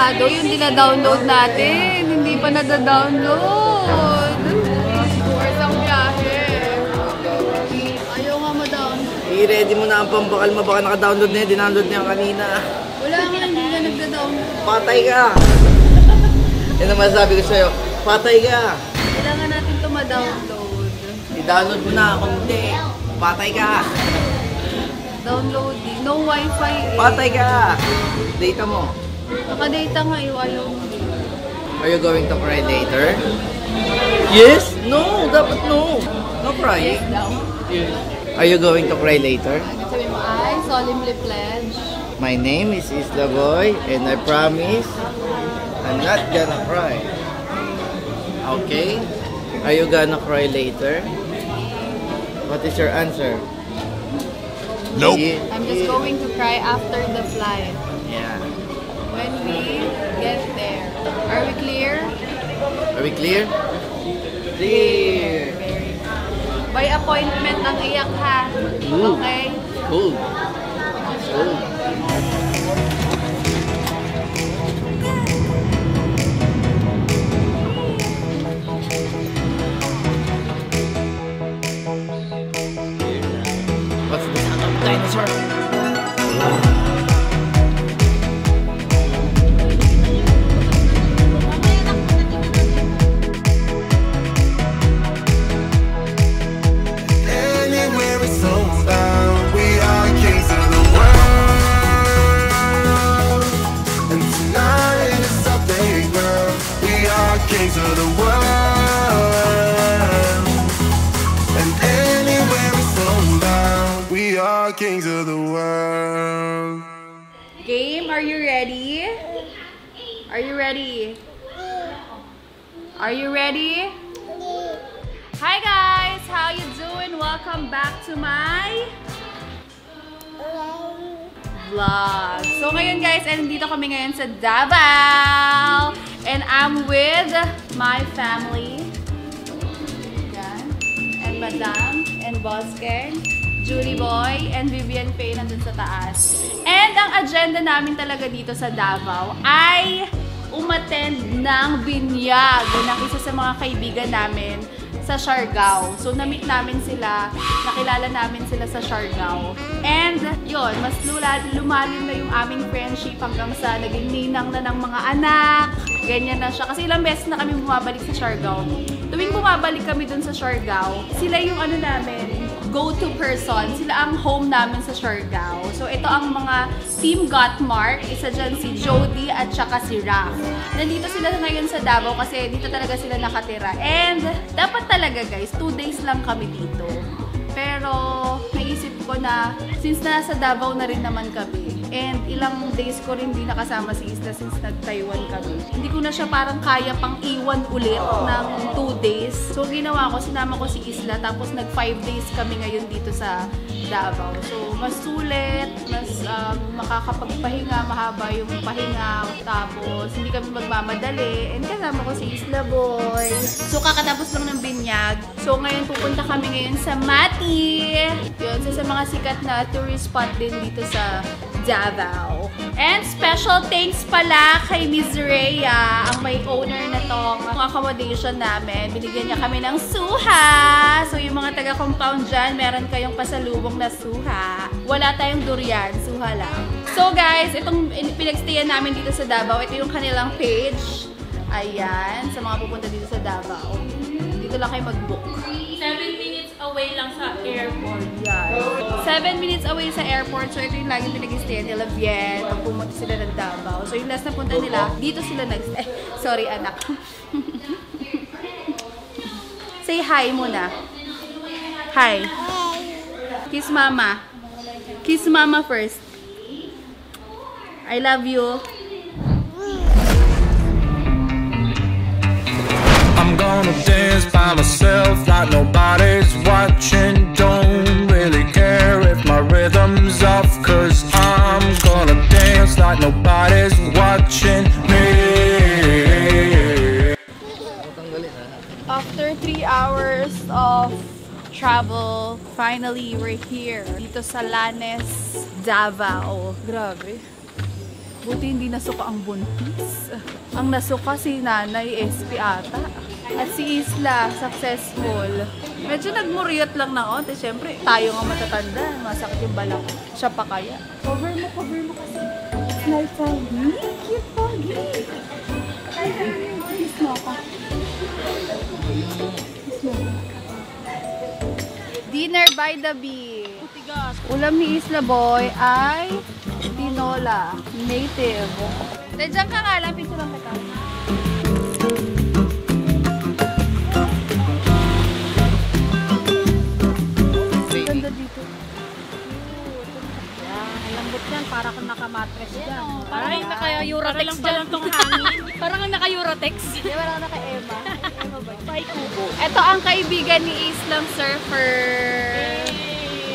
Masyado yung dina-download natin. Hindi pa nada-download. Worth ang biyahe. Ayaw nga ma-download. I-ready mo na ang pambakal mo. Baka naka-download na yan. Dinownload niya kanina. Wala nga, hindi na nagda-download. Patay ka! Yan ang masasabi ko sa'yo. Patay ka! Kailangan natin ito ma-download. I-download mo na. Kung hindi, patay ka! Downloading. No wifi eh. Patay ka! Data mo. Naka-data nga eh. Ayaw mo. Are you going to cry later? Yes? No! Dapat no! No crying. Yes daw. Are you going to cry later? Sabi mo, I solemnly pledge. My name is Isla Boy and I promise I'm not gonna cry. Okay? Are you gonna cry later? What is your answer? Nope. I'm just going to cry after the flight. Yeah. When we get there. Are we clear? Are we clear? Clear. Very. By appointment ang iyak ha. Ooh. Okay? Cool. Cool. What's the sound of a dinosaur? Anywhere it's homebound, we are kings of the world. And tonight is our playground. We are kings of the world. And anywhere it's homebound, we are kings of the world. Game, are you ready? Are you ready? Are you ready? Hi guys! How you doing? Welcome back to my vlog. So ngayon guys, nandito kami ngayon sa Davao. And I'm with my family. Yan. And Madam, and Boss Ken, Julie Boy, and Vivian Pay nandun sa taas. And ang agenda namin talaga dito sa Davao ay umattend ng binyag ng isa sa mga kaibigan namin sa Siargao. So, na-meet namin sila, nakilala namin sila sa Siargao. And, yun, mas lumalim na yung aming friendship hanggang sa naging ninang na ng mga anak. Ganyan na siya. Kasi ilang beses na kami bumabalik sa Siargao. Tuwing bumabalik kami dun sa Siargao, sila yung ano namin, go-to person. Sila ang home namin sa Siargao. So, ito ang mga Team Gotmark. Isa dyan si Jody at saka si Raph. Nandito sila ngayon sa Davao kasi dito talaga sila nakatira. And, dapat talaga guys, 2 days lang kami dito. Pero, naisip ko na, since nasa Davao na rin naman kami, and ilang days ko rin hindi nakasama si Isla since nag-Taiwan kami. Hindi ko na siya parang kaya pang iwan ulit ng 2 days. So, ginawa ko, sinama ko si Isla, tapos nag 5 days kami ngayon dito sa Davao. So, mas sulit, mas makakapagpahinga, mahaba yung pahinga, tapos hindi kami magmamadali, and kasama ko si Isla Boy. So, kakatapos lang ng binyag. So, ngayon pupunta kami ngayon sa Mati. Yun, sa mga sikat na tourist spot din dito sa Davao. And special thanks pala kay Miss Rhea, ang may owner na tong accommodation namin. Binigyan niya kami ng suha. So yung mga taga-compound dyan, meron kayong pasalubong na suha. Wala tayong durian, suha lang. So guys, itong pinagstayan namin dito sa Davao, ito yung kanilang page. Ayan, sa mga pupunta dito sa Davao. Dito lang kayo mag-book. 7 minutes away lang sa airport. Yan. 7 minutes away sa airport. So, ito yung laging pinag-stayan nila, Bien. Pag pumunta sila ng Davao. So, yung last na punta nila, dito sila nag-stay. Sorry, anak. Say hi muna. Hi. Kiss mama. Kiss mama first. I love you. I'm gonna dance by myself like nobody's watching. Don't really care if my rhythm's off, 'cause I'm gonna dance like nobody's watching me. After 3 hours of travel, finally we're here dito sa Lanes, Davao. Grabe. Buti hindi nasuka ang buntis. Ang nasuka si Nanay SP ata. At si Isla, successful. Medyo nagmuriyot lang na konti. Siyempre, tayo nga matatanda. Masakit yung balak. Siya pa kaya. Cover mo kasi. It's like cute pogi. Kiss mo ako. Dinner by the Bee. Ulam ni Isla Boy ay tinola. Native. Diyan ka nga lang, picture lang kita. Ganda dito. Lambot yan, para kang nakamatres dyan. Parang naka-Eurotex dyan. Tong hangin. Parang naka-Eurotex. Di ba lang naka-Ema? Ema ba? Paikubo. Ito ang kaibigan ni Islang surfer.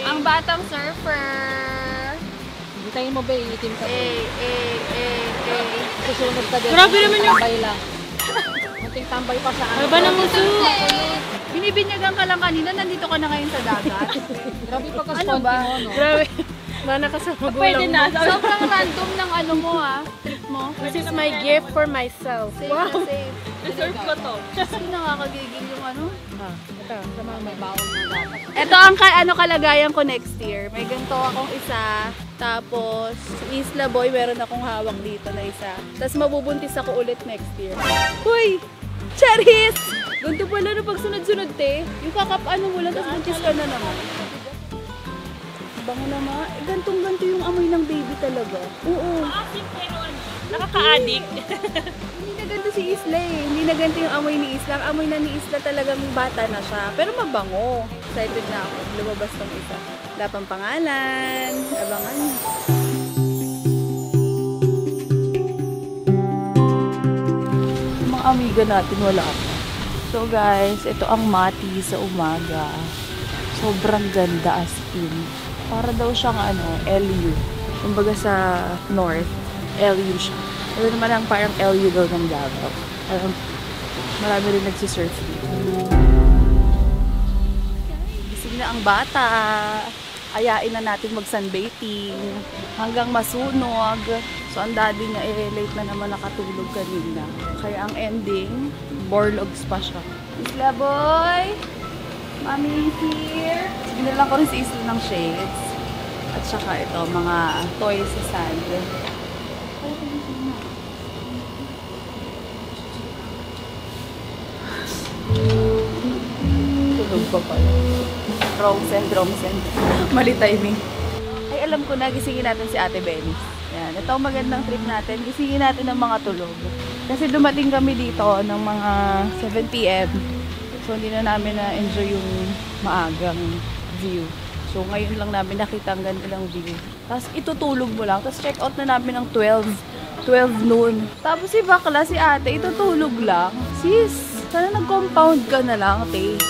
Ang batang surfer. Hintayin mo ba, iitim ka. Susunod ka din. Grabe naman yung... Tambay lang. Munting tambay pa sa Ano ba ng muso? Binibinyagan ka lang kanina, nandito ka na ngayon sa dagat. Grabe pa ka Ano ba? no? Grabe. Mana ka sa magulang mo. Sobrang random ng ano mo trip mo. This is my gift for myself. Safe na safe. Deserve ko to. Kasi nakakagigil yung ano. Ito, sa mga may baon na dapat. Ito ang kalagayan ko next year. May ganito akong isa. Tapos, Isla Boy, meron akong hawak dito na isa. Tapos mabubuntis ako ulit next year. Huy! Cherries! Ganito pala na pagsunod-sunod, te. Yung kakap-ano mo lang, tapos buntis ka na naman. Bango naman. Gantong-ganto yung amoy ng baby talaga. Oo. Nakaka-addict. Hindi na ganito si Isla eh. Hindi na ganito yung amoy ni Isla. Ang amoy na ni Isla talagang bata na siya. Pero mabango. Excited na ako. Lumabas tong isa. Wala pang pangalan. Abangan niyo. Mga amiga natin wala pa. So guys, ito ang mati sa umaga. Sobrang ganda as in. Para daw siyang LU. Kumbaga sa north, LU siya. Ito naman ang parang LU daw ng Davao. Marami rin nagsisurf dito. Gising na ang bata. Ayain na natin mag-sunbathing. Hanggang masunog. So ang daddy niya late na naman nakatulog kanina. Kaya ang ending, borlogs pa siya. Isla Boy! Mommy here. Binilang ko rin si Isla ng shades. At saka ito, mga toys sa sand. Tulog pa pala. Wrong send. Mali timing. Ay, alam ko na, gisingin natin si Ate Benny. Yan. Ito ang magandang trip natin. Gisingin natin ng mga tulog. Kasi dumating kami dito ng mga 7 p.m. So, hindi na namin na-enjoy yung maagang view. So, ngayon lang namin nakita ang ganda ng view. Tapos, itutulog mo lang. Tapos, check out na namin ng 12 noon. Tapos, si bakla, si ate, itutulog lang. Sis, sana nag-compound ka na lang, te.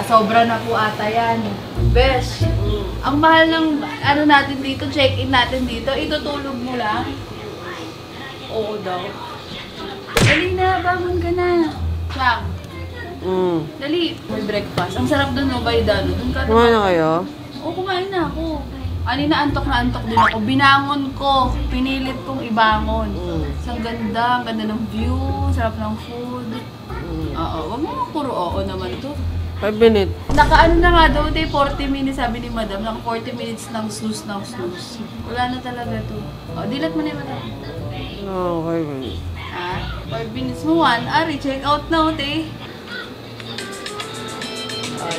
Sobra na po ata yan. Besh, ang mahal ng natin dito, check-in natin dito, itutulog mo lang. Oo daw. Dali na, bangon ka na. Chang. Dali. May breakfast. Ang sarap doon, no, by Dano. Doon ka. Kumain na kayo? Oo, kumain na ako. Na antok din ako. Binangon ko. Pinilit kong ibangon. Ang ganda ng view. Sarap ng food. Oo, wag mo puro oo naman to. 5 minutes. Nakaano na nga daw, 40 minutes, sabi ni madam. Naka 40 minutes ng snooze. Wala na talaga to. O, dilat mo na yung madam. No, 5 minutes. 5 minutes mo, 1. Ari, check out na, te.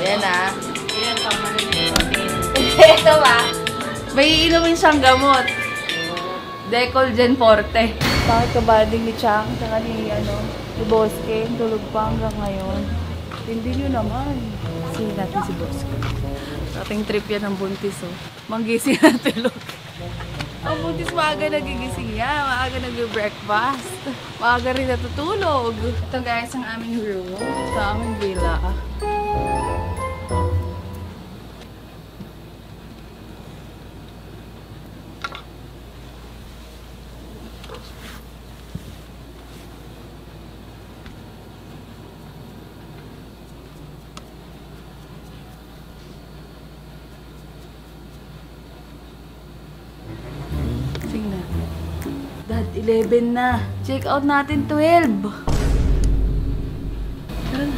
Yan Yan, ito ba? May inumin siyang gamot. Decolgen Forte. Bakit ka bading ni Chang, saka ni Boske, tulog pa hanggang ngayon. Hindi nyo naman. Sino natin si Boske. Ating trip yan ng buntis, Manggising na tulog. Ang buntis, maaga nagigising yan. Maaga nag-breakfast. Maaga rin natutulog. Ito guys, ang aming room. Sa aming villa. 11 na. Check out natin 12. Tara na.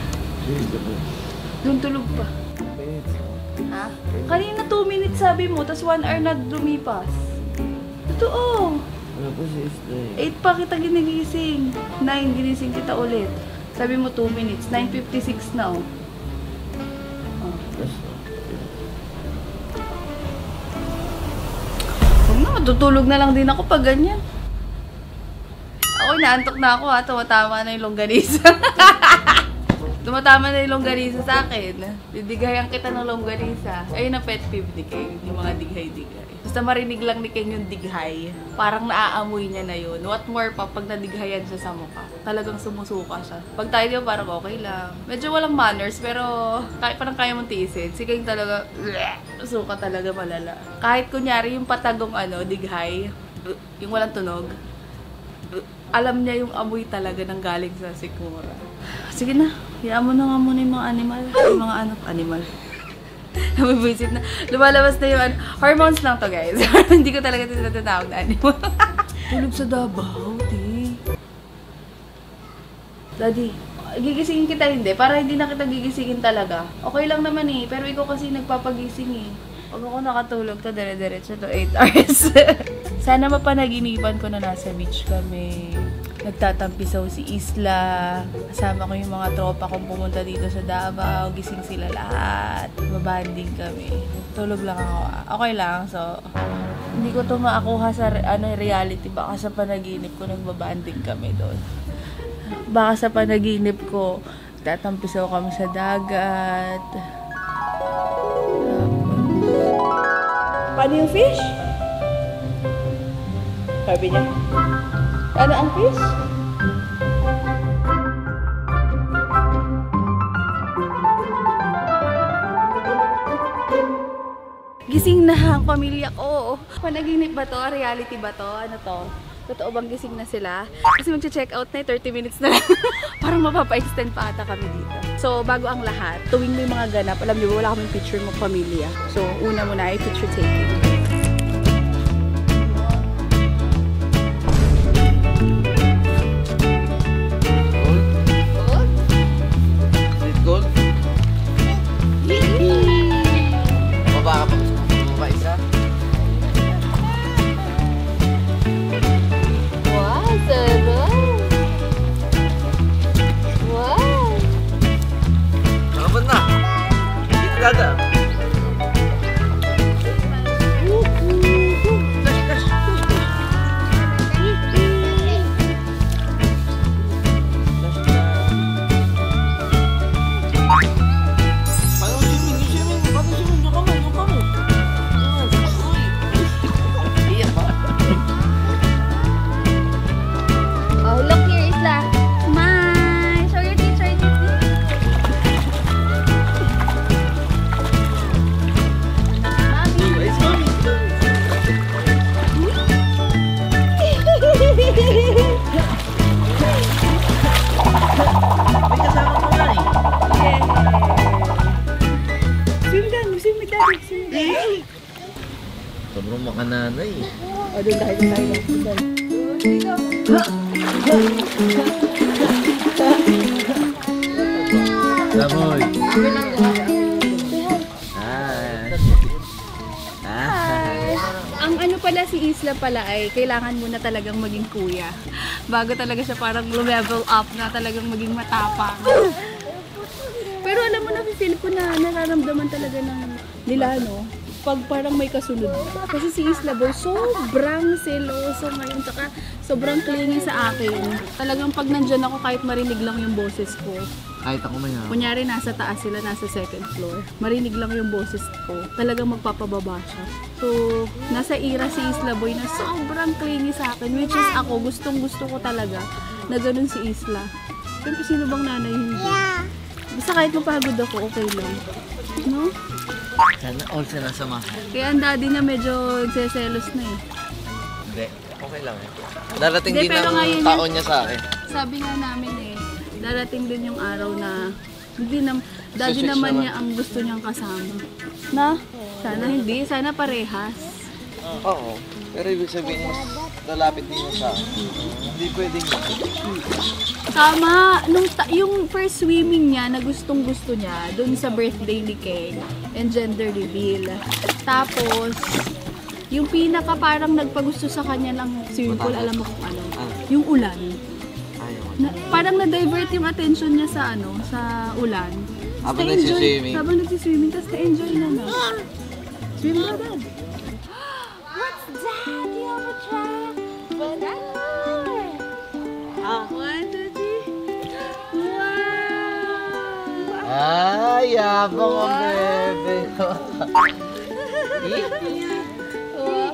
Doon tulog pa. Ha? Kanina 2 minutes sabi mo, tas 1 hour na lumipas. Totoo. Ano po si Isla? 8 pa kita ginigising. 9, ginising kita ulit. Sabi mo 2 minutes. 9:56 na oh. Huwag na, matutulog na lang din ako pag ganyan. Ako, inaantok na ako ha. Tumatama na yung longganisa. Tumatama na yung longganisa sa akin. Didigayan kita ng longganisa. Ayun ang pet peeve ni Ken, yung mga dighay-dighay. Basta marinig lang ni Ken yung dighay, parang naaamoy niya na yun. What more pa pag nadighayan siya sa mukha. Talagang sumusuka siya. Pag tayo di parang okay lang. Medyo walang manners, pero parang kaya mong tiisin. Si Ken talaga, suka talaga malala. Kahit kunyari yung patagong dighay, yung walang tunog, alam niya yung amoy talaga ng galing sa sikmura. Sige na, hayaan mo na nga muna yung mga animal. Yung mga animal. Nabibisit na. Lumalabas na yung hormones lang to guys. Hindi ko talaga tinatawag na animal. Tulog sa Davao, di. Daddy, gigisingin kita hindi. Para hindi na kita gigisingin talaga. Okay lang naman eh. Pero ikaw kasi nagpapagising eh. Pag ako nakatulog to, dire-diretso to 8 hours. Sana mapanaginipan ko na nasa beach kami. Nagtatampisaw si Isla. Kasama ko yung mga tropa kong pumunta dito sa Davao. Gising sila lahat. Mabanding kami. Tulog lang ako. Okay lang. So, hindi ko to maakuha sa reality. Baka sa panaginip ko nagbabanding kami doon. Baka sa panaginip ko tatampisaw kami sa dagat. Paano yung fish? Sabi niya. Ano ang fish? Gising na ang pamilya ko. Panaginip ba to? Reality ba to? Ano to? Totoo bang gising na sila? Kasi mag-check out na 30 minutes na lang. Parang mapapa-extend pa ata kami dito. So, bago ang lahat, tuwing may mga ganap, alam niyo, wala kaming picture mo pamilya. So, una muna ay picture taking. Gold? Baba ka pa. Baba isa. Wow, sarap! Wow! Nakabot na. Dito gada. Oh, look here, Isla. Smile! Show your teeth, show your teeth. May kasama ko nga eh. Swim ka, swim with daddy, swim with daddy. Sobrang makananay. O, doon tayo, Lamoy. Hi. Ang ano pala si Isla pala ay kailangan mo na talagang maging kuya. Bago talaga siya parang level up na talagang maging matapang. Pero alam mo na, feel ko na nararamdaman talaga ng nila, no? Pag parang may kasunod na. Kasi si Isla Boy, sobrang seloso ngayon. Tsaka sobrang clingy sa akin. Talagang pag nandyan ako, kahit marinig lang yung boses ko. Kahit ako may Kunyari, nasa taas sila, nasa second floor. Marinig lang yung boses ko. Talagang magpapababa siya. So, nasa era si Isla Boy na sobrang clingy sa akin. Which is ako, gustong-gusto ko talaga na ganun si Isla. Siyempre, sino bang nanay hindi? Basta kahit mapagod ako, okay lang. No? Sana all sinasama. Kaya ang daddy niya medyo nagseselos na eh. Hindi. Okay lang eh. Darating Hindi, din pero ngayon ang taon niya sa akin. Sabi nga namin eh, darating din yung araw na hindi na, daddy Switch naman naman. niya ang gusto niyang kasama. Na? Sana hindi. Sana parehas. Oo. Pero ibig sabihin mas lalapit din sa akin. Hindi pwedeng Tama, yung first swimming niya na gustong gusto niya, dun sa birthday ni Ken, and gender reveal. Tapos, yung pinaka parang nagpagusto sa kanya ng swimming pool, alam mo kung ano? Yung ulan. Parang na-divert yung attention niya sa sa ulan. Habang nagsiswimming. Habang nagsiswimming, tapos na-enjoy na na. Swim na agad. What's that? You have a trap? Banana! One, two, three. Wow! Ay, yabang ang bebe ko.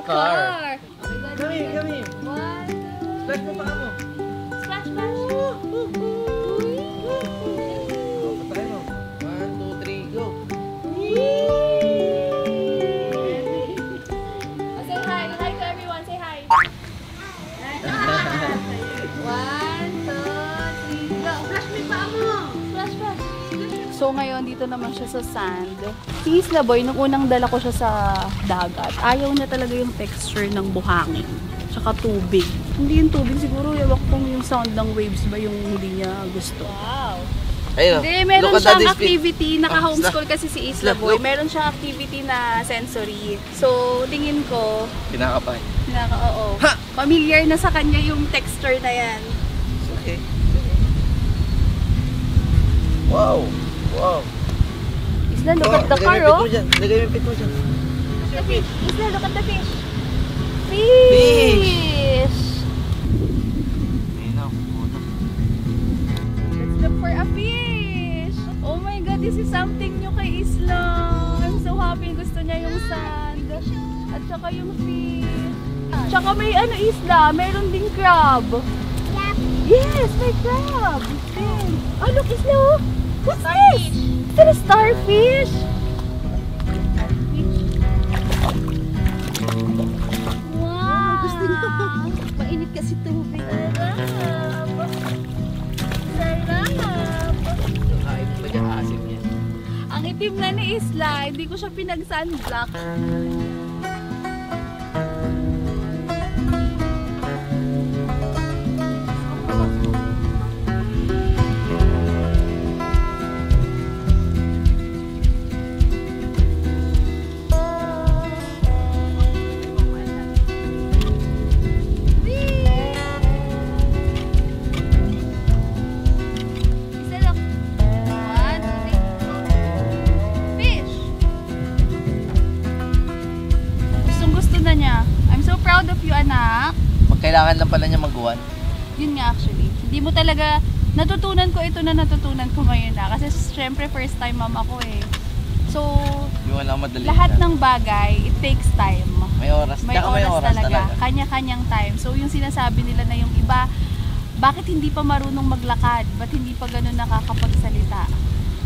Car. Kami. One, Splash mo pa mo. splash, splash. Patay mo. 1, 2, 3, go. Say hi. Hi to everyone. Say hi. 1, 2, 3, go. Splash me pa mo. Splash, splash. So ngayon, dito naman siya sa sand. Si Isla Boy, nung unang dala ko siya sa dagat, ayaw niya talaga yung texture ng buhangin. Tsaka tubig. Hindi yung tubig, siguro ewan kung yung sound ng waves ba yung hindi niya gusto. Wow! Ayun. Hindi, meron Look at siyang Daddy's feet. activity, naka-homeschool kasi si Isla Look, Boy. look. Meron siyang activity na sensory. So, tingin ko, Kinakapay. oo. Familiar na sa kanya yung texture na yan. Okay. Wow. Isla, look at the car, oh. Lagay mo yung pit mo dyan. The fish. Isla, look at the fish. Fish! Fish! Ayun na, pumunta. Let's look for a fish! Oh my God, this is something new kay Isla. I'm so happy. Gusto niya yung sand. At saka yung fish. Tsaka may Isla, meron ding crab. Crab? Yes, may crab. Oh, look, Isla, oh. What's this? Is that a starfish? Wow! Gusto niya. Mainit kasi tubig. Sarap! Kain mo ba dyan? Asim yan. Ang itim na ni Isla, hindi ko siya pinag-sunblock. Proud of you, anak. Kailangan lang pala niya mag-1. Yun nga actually. Hindi mo talaga, natutunan ko ito na natutunan ko ngayon na. Kasi syempre first time mom ako eh. So, Yung lang madali lahat na. ng bagay, it takes time. May oras. May Tsaka oras talaga. Kanya-kanyang time. So, yung sinasabi nila na yung iba, bakit hindi pa marunong maglakad? Ba't hindi pa ganun nakakapagsalita?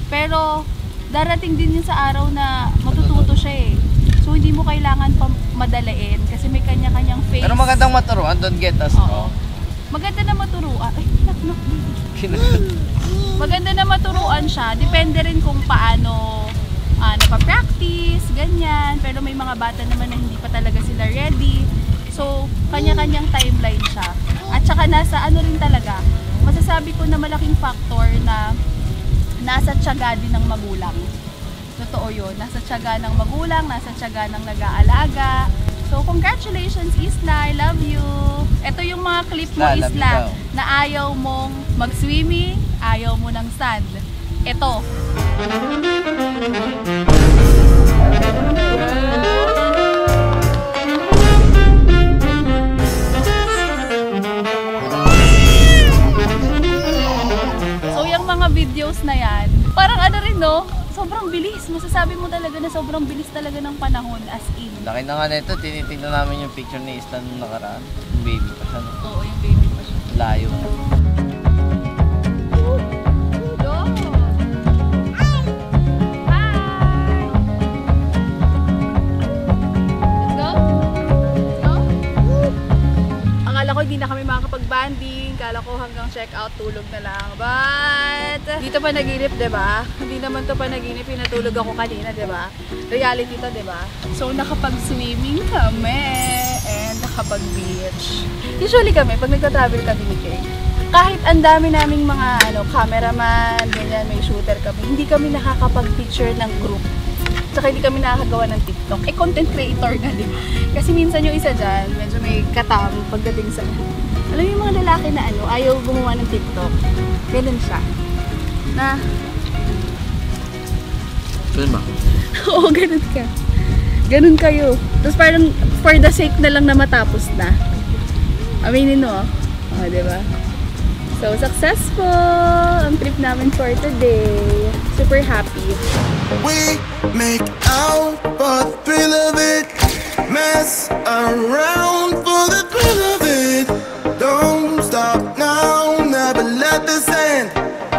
Pero, darating din yun sa araw na matututo siya eh. So, hindi mo kailangan pa madalain kasi may kanya-kanyang face. Pero magandang maturuan, don't get us Oo. wrong. Maganda na maturuan. Ay, knock. Maganda na maturuan siya. Depende rin kung paano napapractice, ganyan. Pero may mga bata naman na hindi pa talaga sila ready. So, kanya-kanyang timeline siya. At saka nasa rin talaga, masasabi ko na malaking factor na nasa tiyaga din ng magulang. Totoo yun. Nasa tiyaga ng magulang, nasa tiyaga ng nag-aalaga. So, congratulations, Isla. I love you. Ito yung mga clip mo, Isla, love you Isla, daw. na ayaw mong mag-swimming, ayaw mo ng sand. Ito. So, yung mga videos na yan, parang rin, no? Sobrang bilis. Masasabi mo talaga na sobrang bilis talaga ng panahon, as in. Laki na nga nito, tinitingnan namin yung picture ni Isla nung nakaraan. Yung baby pa siya. No? Oo, yung baby pa siya. Layo. Go! Hi! Let's go? Go? Akala ko hindi na kami makakapag-banding. Akala ko hanggang check-out, tulog na lang. But, dito pa naginip, diba? Hindi naman to pa naginip. Pinatulog ako kanina, diba? Reality to, diba? So, nakapag-swimming kami. And nakapag-beach. Usually kami, pag nagta-travel kami ni Kay, kahit ang dami naming mga cameraman, ganyan, may shooter kami, hindi kami nakakapag-picture ng group. Tsaka hindi kami nakakagawa ng TikTok. Content creator nga, di ba? Kasi minsan yung isa dyan, medyo may katang pagdating sa... Alam mo yung mga lalaki na ayaw gumawa ng TikTok. Ganun siya. Na... Ganun ba? Oo, ganun ka. Ganun kayo. Tapos parang for the sake na lang na matapos na. Aminin mo, oh, diba? So, successful ang trip namin for today. Super happy. We make out for the thrill of it, mess around for the thrill of it. Don't stop now, never let this end.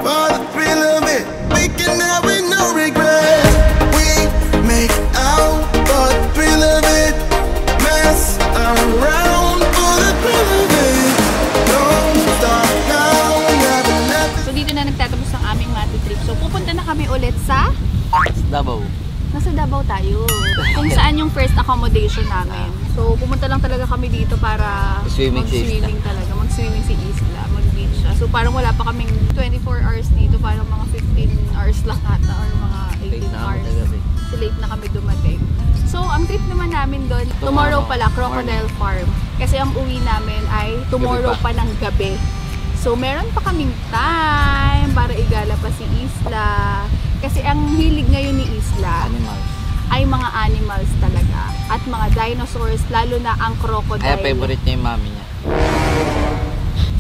For the thrill of it, we can have it, no regret. We make out for the thrill of it, mess around for the thrill of it. Don't stop now, never let this. So, dito na nagtatapos ang aming Mati trip. So, pupunta na kami ulit sa... Davao. Nasa Davao tayo. Kung saan yung first accommodation namin. So, pumunta lang talaga kami dito para mag-swimming talaga. Mag-swimming si Isla, mag-beach siya. So, parang wala pa kaming 24 hours dito. Parang mga 15 hours lang ata or mga 18 hours. So, late na kami dumating. So, ang trip naman namin doon, tomorrow pala, Crocodile Farm. Kasi ang uwi namin ay tomorrow pa ng gabi. So, meron pa kaming time para igala pa si Isla. Kasi ang hilig ngayon ni Isla ay mga animals talaga. At mga dinosaurs, lalo na ang crocodile. Kaya favorite niya yung mami niya.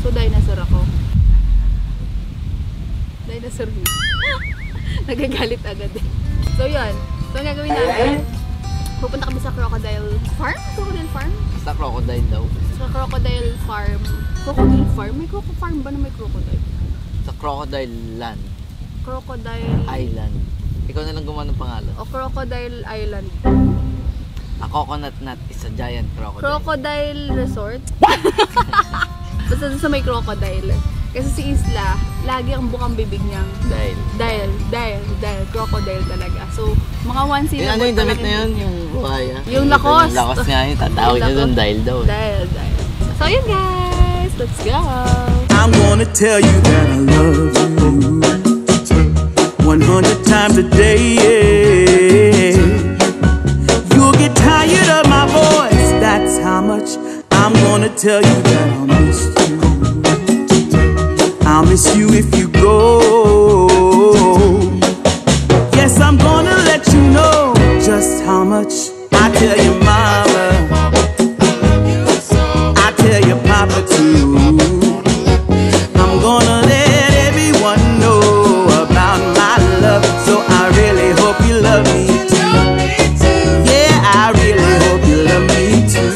So, dinosaur ako. Dinosaur mo. Nagagalit agad eh. So, yun. So, ang gagawin namin, pupunta kami sa crocodile farm? Crocodile farm? Basta crocodile daw. Sa crocodile farm. Crocodile farm? May farm ba na may crocodile? Sa crocodile land. Crocodile Island. Ikaw na lang gumawa ng pangalan. o Crocodile Island. A coconut nut is a giant crocodile. Crocodile Resort. Basta sa may crocodile. Kasi si Isla, lagi ang bukang bibig niyang dahil crocodile talaga. So, mga one syllable. Ano yung damit na yun? Yung buhaya? Yung lakos. Yung lakos nga yun. Tatawag niya doon dahil daw. Dahil. So, yun guys. Let's go. I'm gonna tell you that I love you 100 times a day, yeah. You'll get tired of my voice, that's how much I'm gonna tell you that I'll miss you. I'll miss you if you go. Yes, I'm gonna let you know just how much I tell your mama, I tell your papa too. I'm gonna let everyone know about my love, so I really hope you love me too. Yeah, I really hope you love me too.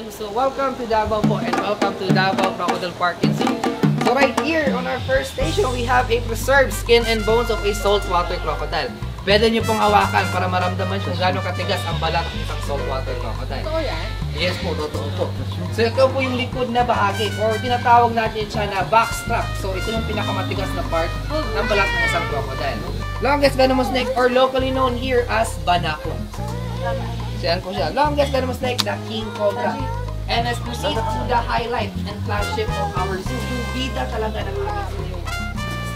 So welcome to Davao po and welcome to Davao Crocodile Park and Zoo. So right here on our first station, we have a preserved skin and bones of a saltwater crocodile. Pwede nyo pong hawakan para maramdaman kung gaano katigas ang balat ng isang saltwater crocodile. Totoo yan? Yes po, totoo po. So ito po yung likod na bahagi or tinatawag natin siya na backstrap. So ito yung pinakamatigas na part ng balat ng isang crocodile. Longest venomous snake or locally known here as banako. So yan po siya. Longest venomous snake, the king cobra. And let's proceed to the highlight and flagship of our zoo. Yung bida talaga ng aming zoo, yung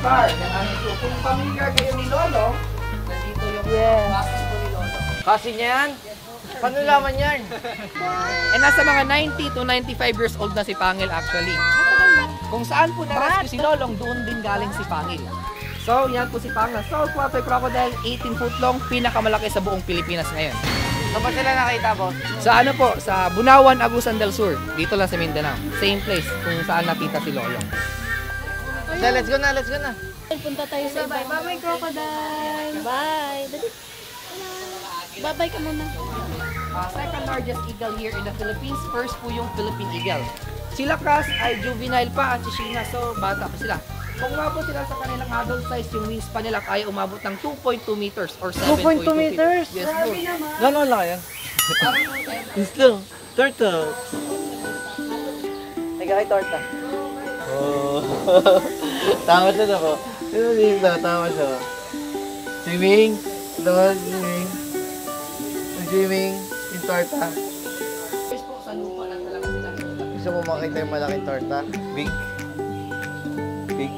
star ng aming zoo. Kung familiar kayo ni Lolo, nandito yung cousin ko ni Lolo. Cousin niya yan? Paano laman yan? And nasa mga 90 to 95 years old na si Pangil actually. Kung saan po na-rescue si Lolong, doon din galing si Pangil. So, yan po si Pangil. Saltwater crocodile, 18 foot long, pinakamalaki sa buong Pilipinas ngayon. Saan ba sila nakita, boss? Sa ano po, sa Bunawan, Agusan del Sur. Dito lang sa Mindanao. Same place kung saan nakita si Lolong. So, let's go na, let's go na. Punta tayo sa Bye, bye, crocodile. Bye. Bye-bye ka muna. Second largest eagle here in the Philippines. First po yung Philippine eagle. Sila Kras ay juvenile pa at si Sheena, so bata pa sila. Kung umabot sila sa kanilang adult size, yung wingspan nila kaya umabot ng 2.2 meters or 7.2 meters. Yes po. Gano'n lang yan? Islang. Turtle. Teka kay torta. Oh. Tama siya na po. Tama siya. Swimming. Swimming. Swimming. torta. Guys po, sa lupa lang talaga sila. Gusto mo makita yung malaking torta? Big. Big.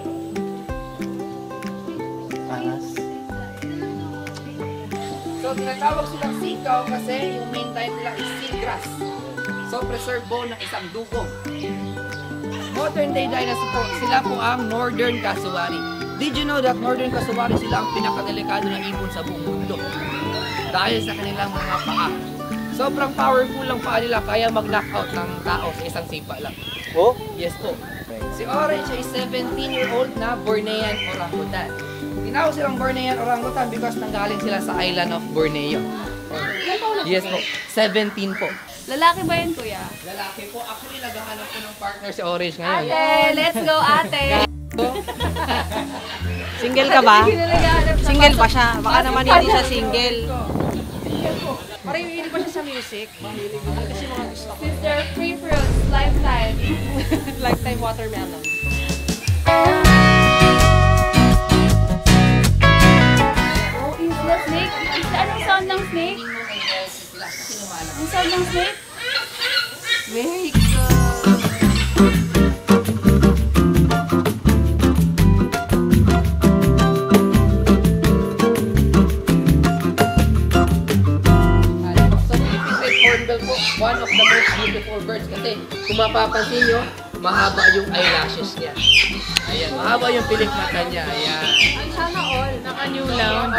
Angas. So, tinatawag silang sikaw kasi yung main diet nila is seagrass. So, preserve bone ng isang dugong. Modern day dinosaur po, sila po ang Northern Cassowary. Did you know that Northern Cassowary sila ang pinakadelikado ng ibon sa buong mundo? Dahil sa kanilang mga paa. Sobrang powerful lang paa nila, kaya mag-knockout ng tao sa isang sipa lang. Oh? Yes po. Si Orange ay 17-year-old na Bornean orangutan. Tinawag silang Bornean orangutan because nanggaling sila sa island of Borneo. Yes po. 17 po. Lalaki ba yun, kuya? Lalaki po. Actually, naghahanap po ng partner si Orange ngayon. Ate, let's go, ate. Single ka ba? Hindi na naghahanap sa Single pa pasok. siya. Baka naman hindi siya single. Parang hindi pa siya sa music. Kasi mga gusto ko. Sister, free fruits, lifetime. Lifetime watermelon. Oh, is the snake? Anong sound ng snake? Anong sound ng snake? So, Philippine Red Hornbill po, one of the most beautiful birds kasi kung mapapansin nyo, mahaba yung eyelashes niya. Ayan, mahaba yung pilik mata niya. Ayan. Sana all. Naka-new lang.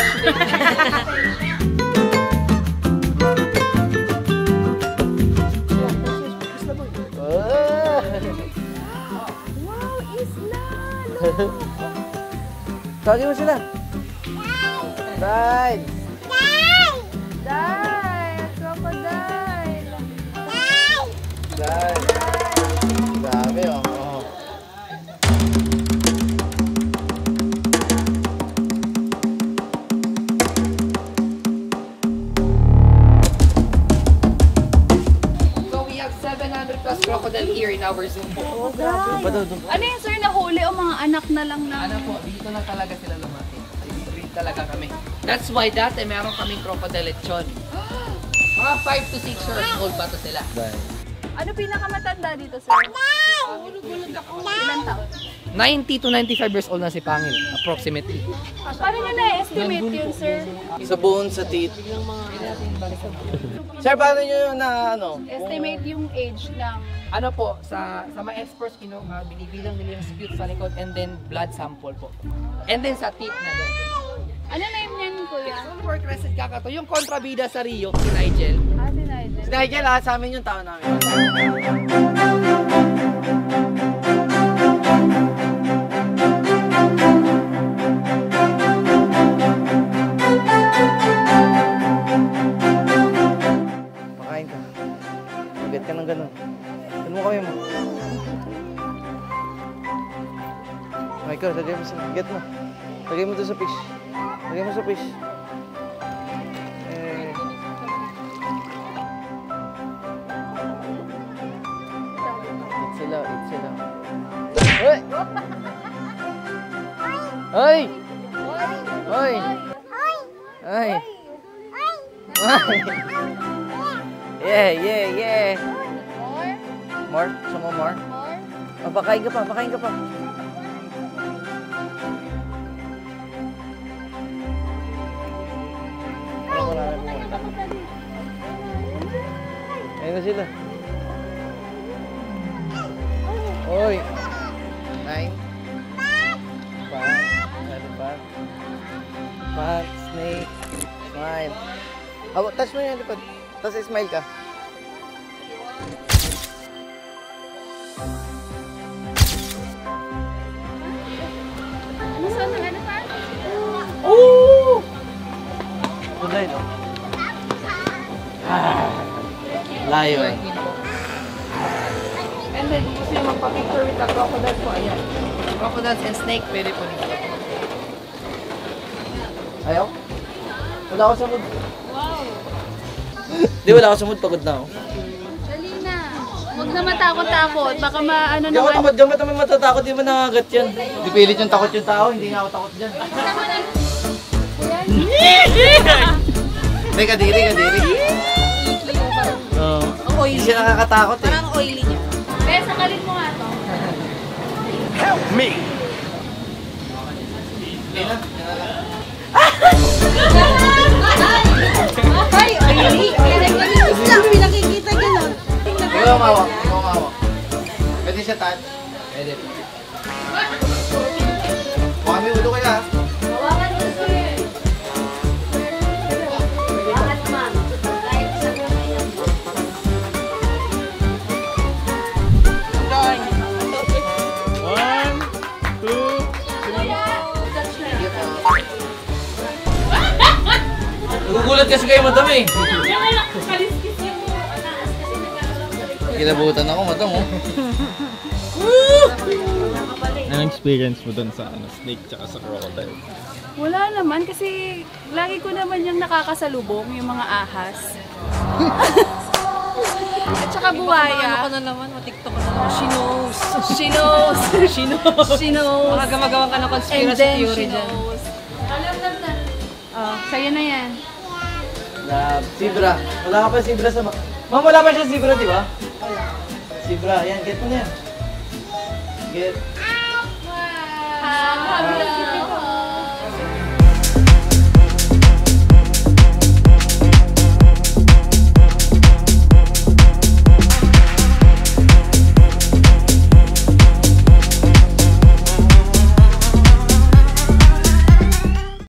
Wow, isla! Tawagin mo sila. Dad! Dad! Crocodile! Dad! Dami oh. So, we have 700 plus crocodile here in our zoo po. Ano yun, sir, nahuli o mga anak na lang na? Ano po, dito na talaga sila lumaki. Breed talaga kami. That's why dati meron kaming crocodile lechon. Mga 5 to 6 years old pa to sila. Ano pinakamatanda dito, sir? Ilan taon? 90 to 95 years old na si Pangil, approximately. Paano nyo na-estimate yun, sir? Sa buon sa teeth. Sir, paano nyo na ano? Estimate yung age ng... Ano po, sa mga experts, binibilang nila yung spit sa likod and then blood sample po. And then sa teeth na doon. Ano name niyan, kuya? Silver Crescent Kakato, yung kontrabida sa Rio, si Nigel. Ah, si Nigel. Si Nigel sa amin yung tao namin. Makain ka. Magat ka ng ganun. Ano mo kami mo? Okay ka, lagay mo sa get mo. Lagay mo doon sa fish. Lagay mo sa fish. Eat sila, eat sila. Hoy! Hoy! Hoy! Hoy! Hoy! Yeah, yeah, yeah! More? More? Gusto mo more? More? Oh, pakain ka pa, pakain ka pa. Ayun na sila. Oy! 9. Pat. Pat, snake. Smile. Touch mo yung lipad. Tapos smile ka. Ano sa ano pa? Oh! Kulay, no? Lion. And then, gusto yung magpa-picture with the crocodile po, ayan. Crocodiles and snake, pwede po dito. Ayaw? Wala ako sa mood. Wow! Di, wala ako sa mood. Pagod na ako. Dali na. Huwag na matakot-takot. Baka maano Di ako naman. takot dyan. Ba't naman matatakot? Di ba nangagat yan? Di pilit yung takot yung tao. Hindi nga ako takot dyan. Hindi, kadiri, kadiri. oily. Hindi siya nakakatakot eh. Parang oily niya. Bes, sakalin mo nga to. Ay, oily. Kaya ganito lang, pinakikita gano'n. Ikaw mawak. Ikaw mawak. Pwede siya touch? Pwede. Huwag may ulo kaya. Hawakan mo sir. Bakit man? Kahit sa ngayon. Nagugulat kasi kayo madami. Kaliskis yung taas kasi nagkakaroon sa likod. Kilabutan ako, mata mo. Anong experience mo dun sa snake tsaka sa crocodile? Wala naman kasi lagi ko naman yung nakakasalubong, yung mga ahas. At saka Ano buhaya. ko na naman, matiktok ko na naman. She knows. She knows. She knows. She knows. Baka gumagawa ka ng And conspiracy then theory she dyan. knows. Oh, sa'yo na yan. Zebra. Wala ka pa zebra sa... Ma'am, wala pa siya zebra, di ba? Zebra. Yan, get mo na yan. Get. Ah,